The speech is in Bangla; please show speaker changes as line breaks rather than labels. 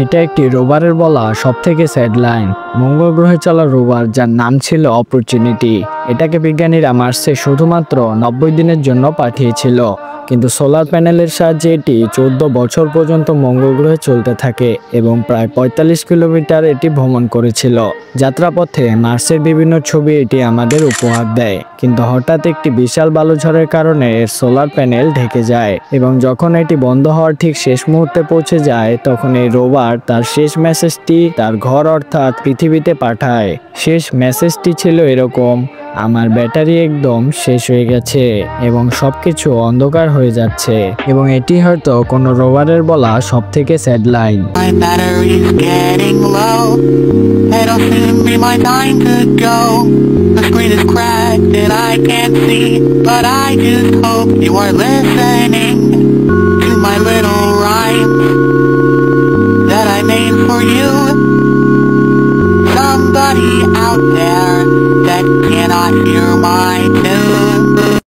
এটা একটি রোভারের বলা সবথেকে স্যাড লাইন। মঙ্গল গ্রহে চলা রোভার, যার নাম ছিল অপরচুনিটি, এটাকে বিজ্ঞানীরা মার্সে শুধুমাত্র 90 দিনের জন্য পাঠিয়েছিল। কিন্তু সোলার প্যানেলের সাহায্যে এটি 14 বছর পর্যন্ত মঙ্গল গ্রহে চলতে থাকে এবং প্রায় 45 কিলোমিটার এটি ভ্রমণ করেছিল। যাত্রাপথে মার্সের বিভিন্ন ছবি এটি আমাদের উপহার দেয়। কিন্তু হঠাৎ একটি বিশাল বালুঝড়ের কারণে এর সোলার প্যানেল ঢেকে যায় এবং যখন এটি বন্ধ হওয়ার ঠিক শেষ মুহূর্তে পৌঁছে যায়, তখন এই রোভার তার শেষ মেসেজটি তার ঘর অর্থাৎ পৃথিবীতে পাঠায়। শেষ মেসেজটি ছিল এরকম: আমার ব্যাটারি একদম শেষ হয়ে গেছে এবং সবকিছু অন্ধকার হয়ে যাচ্ছে। এবং এটি হয়তো কোনো রোভারের বলা সবথেকে sad line.
My battery's getting low. It'll soon be my time to go. The screen is cracked and I can't see, but I just hope you are listening to my little rhyme that I made for you. Somebody out there that cannot hear my tune.